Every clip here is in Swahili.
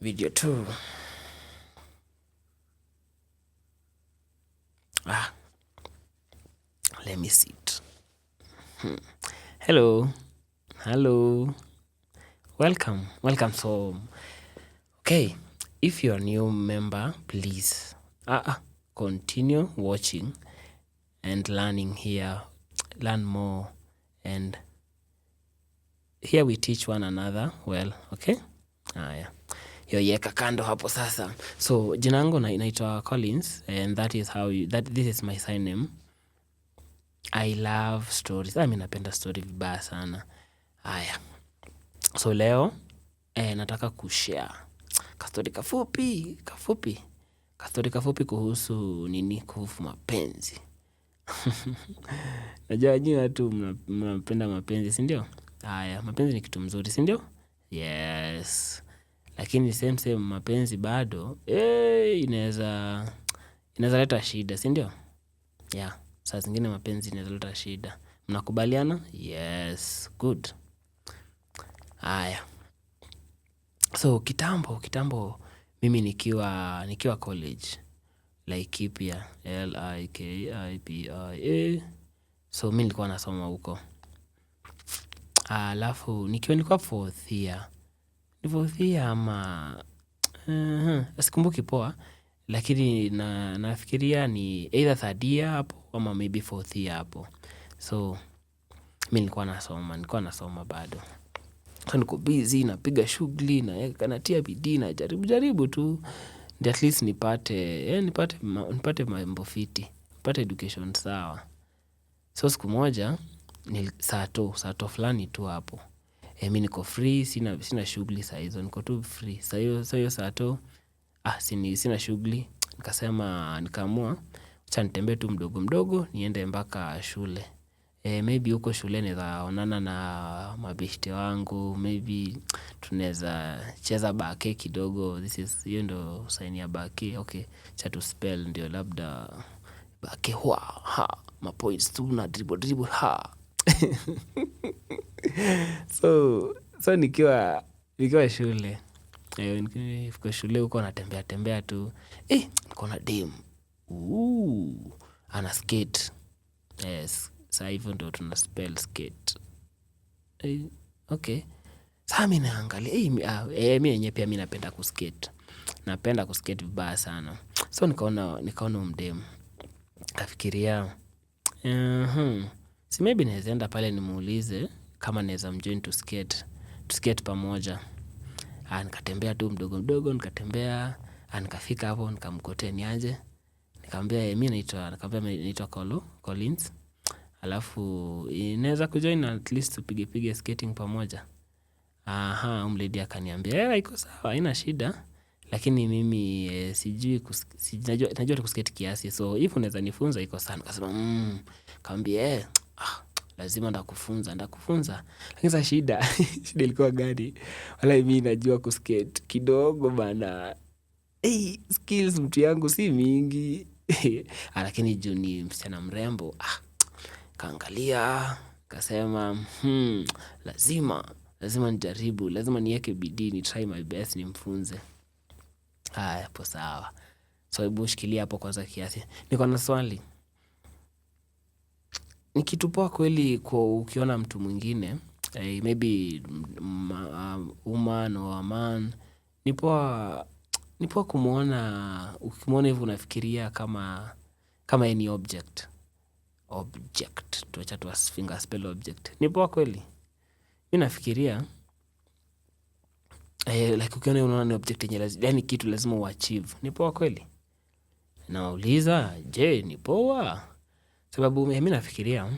Video 2. Let me sit. Hello. Welcome. So, okay, if you're a new member, please continue watching and learning here. Learn more, and here we teach one another well, okay? Haya. Yeka kando hapo sasa. So, jina langu naitwa Collins, and this is my sign name. I love stories. Mimi napenda story vibaya sana. Haya. So leo nataka kushare kastori kafupi kuhusu kuhusu mapenzi. Najua nyinyi watu mnapenda mapenzi, si ndio? Haya, mapenzi ni kitu mzuri, si ndio? Yes. Lakini same mapenzi bado inaweza leta shida, si ndio? Yeah. Saa zingine mapenzi inaweza leta shida. Mnakubaliana? Yes, good. Haya. So kitambo mimi nikiwa college, Laikipia, Likipia. So mimi nilikuwa nasoma huko. Alafu nilikuwa fourth year. Fourth year ama sikumbuki poa, lakini nafikiria ni either third year hapo ama maybe fourth year hapo. So mimi nilikuwa nasoma bado. So niko busy, napiga shughuli, natia bidii, najaribu tu ndio at least nipate mambo fiti, nipate education sawa. So siku moja ni sato fulani tu hapo. Mimi niko free, sina shughuli saa hizo, niko tu free. Saa hiyo sato sina shughuli, nikaamua acha nitembee tu mdogo niende mpaka shule. Maybe huko shule naweza onana na mabeshte wangu, maybe tunaweza cheza bake kidogo. Hiyo ndo sign ya bake. Okay, acha tu spell ndio labda bake ha, mapoints tu na dribble ha. So nikiwa shule, niko shule huko natembea tu. Niko na dem. Ana skate. Yes. Saa hivyo ndo tuna spell skate. Okay. Saa mimi naangalia. Mimi yenyewe pia mimi napenda kuskate. Napenda kuskate vibaya sana. So nikaona mdem. Kafikiria. Si maybe naweza enda pale nimuulize kama naweza mjoin to skate pamoja. Nikatembea tu mdogo, nikatembea. Nikafika hapo, nikamkotea niaje. Nikamwambia mimi naitwa Collins. Alafu inaweza kujoin at least tupige skating pamoja. Lady akaniambia iko sawa, haina shida. Lakini mimi sijui najua tu kuskate kiasi. So if unaweza nifunza iko sawa. Nikasema kaambia lazima ndakufunza. Lakini sasa shida ilikuwa gani? Wala mimi najua kuskate kidogo bana. Skills mtu yangu si mingi. Lakini juu ni msichana mrembo. Kaangalia, kasema lazima nijaribu, lazima niweke bidii, ni try my best nimfunze. Hapo sawa. So hebu shikilia hapo kwanza kiasi. Niko na swali. Ni kitu poa kweli kwa ukiona mtu mwingine, maybe woman or a man, ni poa kumuona, ukimwona hivyo unafikiria kama any object. Tuacha finger spell object. Ni poa kweli. Mimi nafikiria like ukiona unaona ni object yenye yani kitu lazima uachieve. Ni poa kweli. Nawauliza, je, ni poa? Sababu mimi nafikiria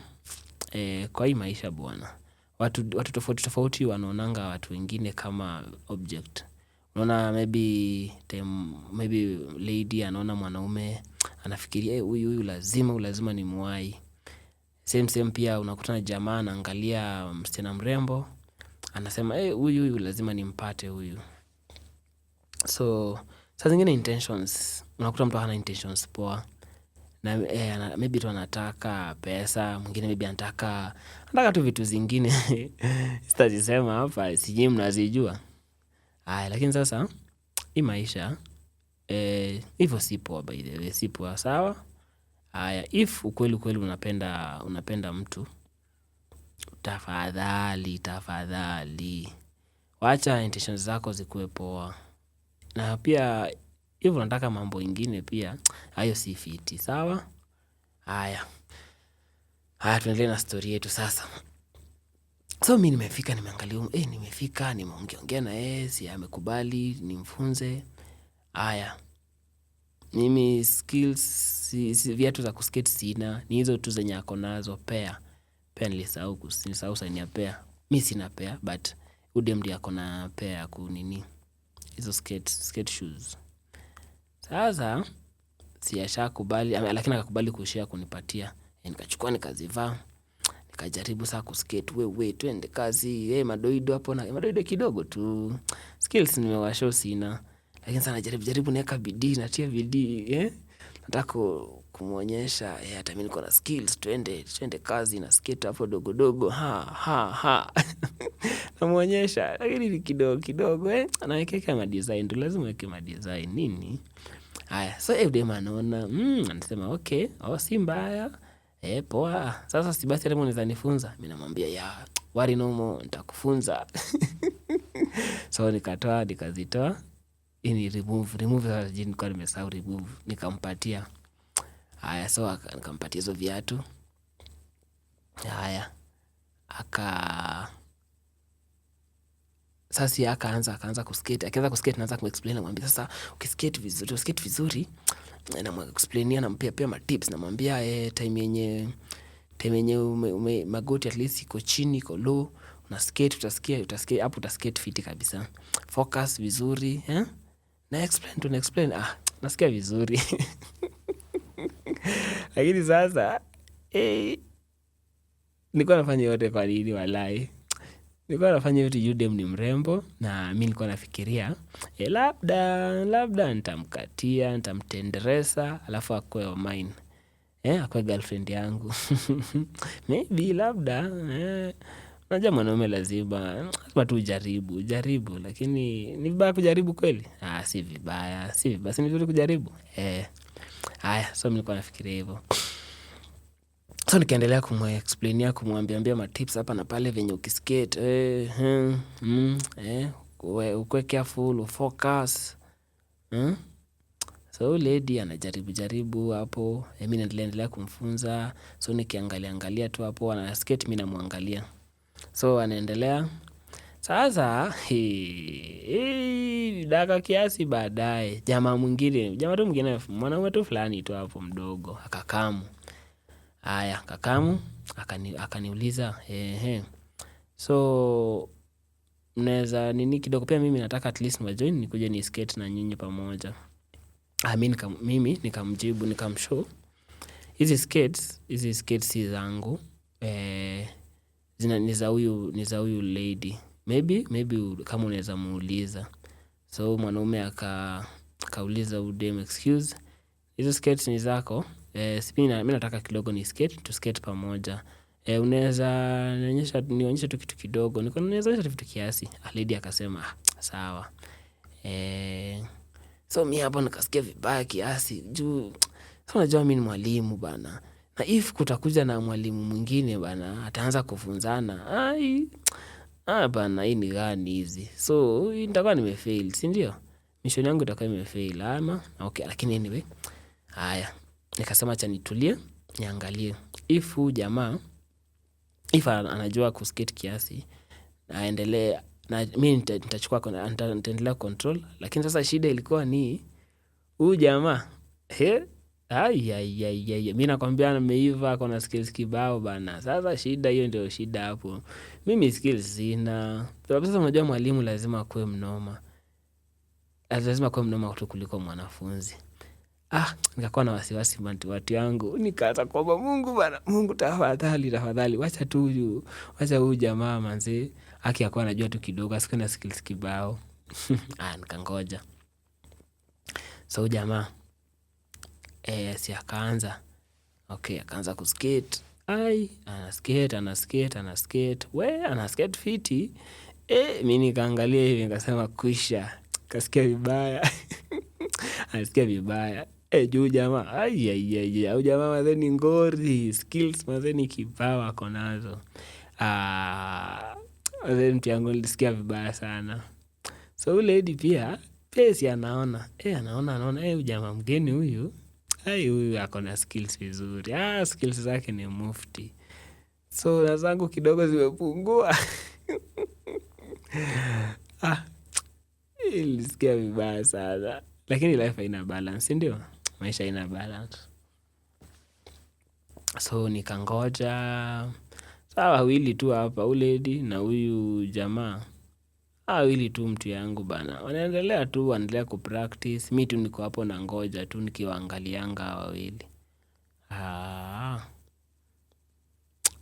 kwa hii maisha bwana, watu tofauti wanaonanga watu wengine kama object. Unaona maybe lady anaona mwanaume anafikiria huyu lazima nimuwahi. Same pia unakutana jamaa anaangalia msichana mrembo, anasema huyu lazima nimpate huyu. So saa zingine intentions, unakuta mtu hana intentions poa. Na maybe tu anataka pesa, mwingine maybe anataka tu vitu zingine. Sitajisema hapa, sijui mnazijua. Lakini sasa hii maisha hivyo si poa, by the way, si poa, sawa. Haya, if ukweli unapenda mtu, tafadhali wacha intentions zako zikuwe poa. Na pia hivyo unataka mambo ingine pia, hayo si fiti, sawa. Haya, tuendelee na story yetu sasa. So mi nimefika, nimeangalia nimefika, nimeongea na yeye, si amekubali nimfunze. Haya, mimi skills viatu za kuskate sina, ni hizo tu zenye ako nazo. Pea nilisahau sign ya pea. Mi sina pea, but udem ndiye ako na pea ya kunini hizo skate shoes. Sasa si ashakubali, lakini akakubali kushare kunipatia. Nikachukua nikazivaa, nikajaribu saa kuskate. We twende kazi. Madoido hapo, na madoido kidogo tu, skills nimewashow sina, lakini sana jaribu naeka bidii, natia bidii. Nataka kumuonyesha hata mimi niko na skills, twende kazi na skate hapo dogo. Namuonyesha, lakini ni kidogo. Anawekeka madesign, tu lazima weke madesign nini. Haya, so dem anaona, anasema okay, si mbaya. Poa, sasa si basi hata unaweza nifunza. Mimi namwambia worry no more, nitakufunza. So nikazitoa ini remove sasa, jini kwa nimesahau remove, nikampatia. Haya, so nikampatia hizo viatu. Haya, sasa akaanza kuskate. Akianza kuskate naanza kumexplain, namwambia sasa ukiskate vizuri, namexplainia, nampea pia ma tips, namwambia time yenye magoti at least iko chini, iko low, una skate, utasikia hapo, utaskate fiti kabisa, focus vizuri. Na explain nasikia vizuri. Lakini sasa nilikuwa nafanya yote kwa nini walai? Nilikuwa nafanya yote Udem ni mrembo, na mimi nilikuwa nafikiria labda nitamkatia, nitamtendereza, alafu akwe wa mine, akwe girlfriend yangu. Maybe labda unajua mwanaume lazima tu ujaribu, lakini ni vibaya kujaribu kweli? Si vibaya, si ni vizuri kujaribu. Haya, so mimi nilikuwa nafikiria hivyo. So nikaendelea kumexplainia, kumwambia ma tips hapa na pale venye ukiskate, ukwe careful, ufocus. So lady anajaribu hapo, mimi naendelea kumfunza. So nikiangalia tu hapo ana skate, mimi namwangalia. So anaendelea. Sasa dakika kiasi baadaye, jamaa tu mwingine, mwanaume tu fulani tu hapo mdogo, akakamu. Haya, kakamu akaniuliza, so mnaweza nini kidogo pia, mimi nataka at least majoin nikuje ni skate na nyinyi pamoja. Mimi nikamjibu, nikamshow hizi skates si zangu, ni za huyu lady, maybe kama unaweza muuliza. So mwanaume akauliza udem, excuse, hizo skates ni zako? Mimi nataka kidogo ni skate pamoja. Unaweza nionyesha tu kitu kidogo? Naweza onyesha tu vitu kiasi. Lady akasema sawa. So mimi hapo nikasikia vibaya kiasi juu, so unajua mimi ni mwalimu bana, na if kutakuja na mwalimu mwingine bana, ataanza kufunzana, bana, hii ni gani hizi? So nitakuwa nimefail, si ndio? Mission yangu itakuwa imefail ama okay, lakini anyway. Haya, nikasema acha nitulie niangalie if huyu jamaa anajua kuskate kiasi, naendelee na mimi nitaendelea control. Lakini sasa shida ilikuwa ni huyu jamaa, mimi nakwambia ameiva, ako na skills kibao bana. Sasa shida hiyo ndio shida hapo, mimi skills sina. Sasa unajua mwalimu lazima akuwe mnoma, tu kuliko mwanafunzi. Nikakuwa na wasiwasi watu yangu, nikaanza kuomba Mungu bana, Mungu tafadhali wacha huyu jamaa manze akiwa anajua tu kidogo, asikuwe na skills kibao. Nikangoja. So jamaa si akaanza kuskate. Anaskate fiti. Mimi nikaangalia hivi nikasema kwisha. Kasikia vibaya. Anasikia vibaya. Juu jamaa. Ai. Au jamaa mazee ni ngori. Skills mazee ni kipawa ako nazo. Mazee mtu yangu nilisikia vibaya sana. So huyu lady pia si anaona. Anaona. Huyu jamaa mgeni huyu. Huyu ako na skills vizuri. Skills zake ni mufti. So na zangu kidogo zimepungua. Nilisikia vibaya sana. Lakini life haina balance, ndio? Maisha haina balance. So nikangoja. Sawa wawili tu hapa, huyu lady na huyu jamaa. Wawili tu mtu yangu bana. Wanaendelea tu, wanaendelea kupractice. Mi tu niko hapo nangoja tu nikiwaangalianga hawa wawili.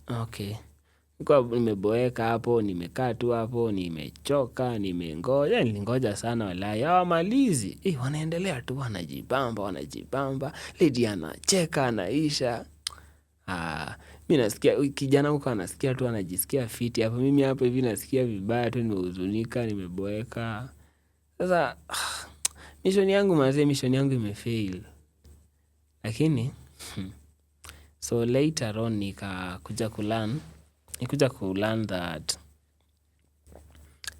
Okay. Nilikuwa nimeboeka hapo, nimekaa tu hapo, nimechoka, nimengoja, nilingoja sana walai. Hawamalizi. Wanaendelea tu wanajibamba. Lady anacheka, anaisha. Mi nasikia, kijana huko anasikia tu anajisikia fiti. Hapo mimi hapo hivi nasikia vibaya tu, nimehuzunika, nimeboeka. Sasa, mission yangu imefail. Lakini, so later on nikakuja kulearn that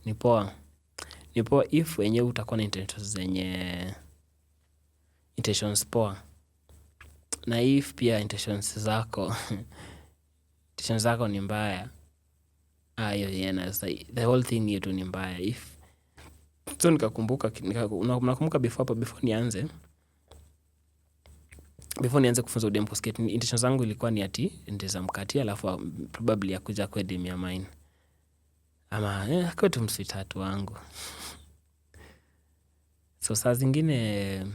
ni poa if wenyewe utakuwa na intentions poa, na if pia intentions zako ni mbaya, the whole thing yetu ni mbaya. So nikakumbuka, nakumbuka before nianze kufunza udem kwa skate, intentions zangu ilikuwa ni ati ndeza mkatia, alafu probably akuja kwa dem ya mine. Ama kwa tu msweetheart wangu. So saa zingine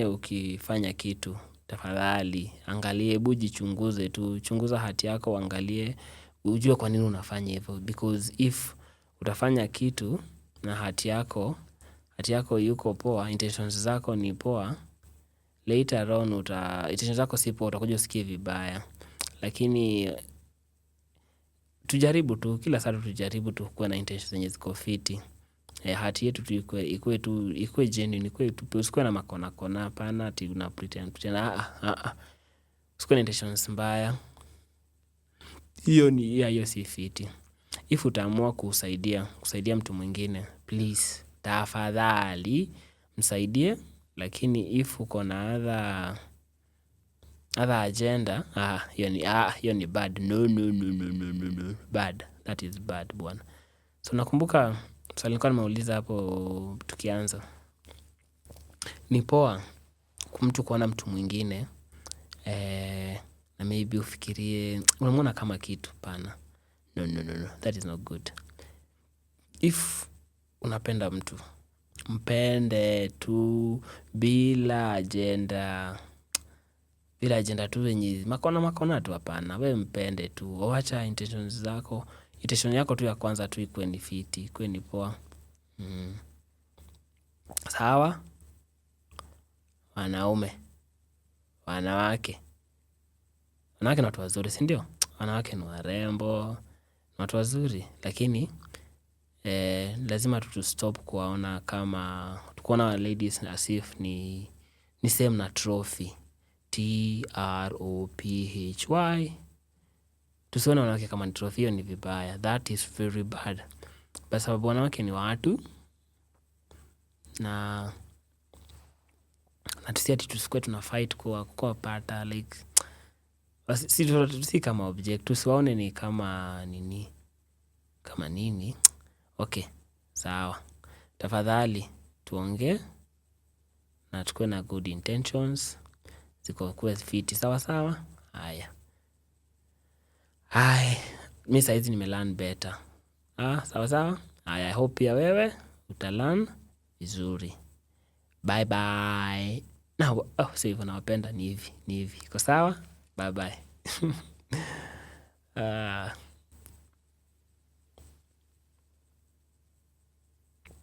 ukifanya kitu, tafadhali angalie, hebu jichunguze tu, chunguza hati yako, angalie ujue kwa nini unafanya hivyo, because if utafanya kitu na hati yako yuko poa, intentions zako ni poa, later on intentions zako si poa, utakuja usikie vibaya. Lakini tujaribu tu, kila saa tujaribu tu kuwa na intentions zenye ziko fiti. Hati yetu tu ikuwe genuine, ikuwe tu, usikuwe na makona hapana ati una pretend. Usikuwe na intentions mbaya. Hiyo si fiti. If utaamua kusaidia mtu mwingine, please, tafadhali msaidie. Lakini if uko na other agenda, hiyo ni bad. No. Bad. That is bad bwana. So nakumbuka swali nilikuwa nimeuliza hapo tukianza. Ni poa mtu kuona mtu mwingine na maybe ufikirie unamwona kama kitu pana. No. That is not good. If unapenda mtu, mpende tu bila agenda. Bila agenda tu wenye makona tu hapana. We mpende tu. Wacha intentions zako. Intention yako tu ya kwanza tu ikuwe ni fiti, ikuwe ni poa. Sawa? Wanaume, wanawake ni watu wazuri, si ndio? Wanawake ni warembo, ni watu wazuri. Lakini lazima tu stop kuwaona kama, tukuona wa ladies as if ni same na trophy. TROPHY. Tusione wanawake kama ni trophy, hiyo ni vibaya. That is very bad. Kwa sababu wanawake ni watu, na tusi ati tusikuwe tuna fight kwa pata like si kama object, tusiwaone ni kama nini. Okay, sawa. Tafadhali tuongee na tukuwe na good intentions, ziko kuwe fiti. Sawa. Haya. Mi saizi nimelearn better. Sawa. Haya, I hope pia wewe utalearn vizuri. Bye. Na sio hivyo, nawapenda ni hivi. Iko sawa? Bye.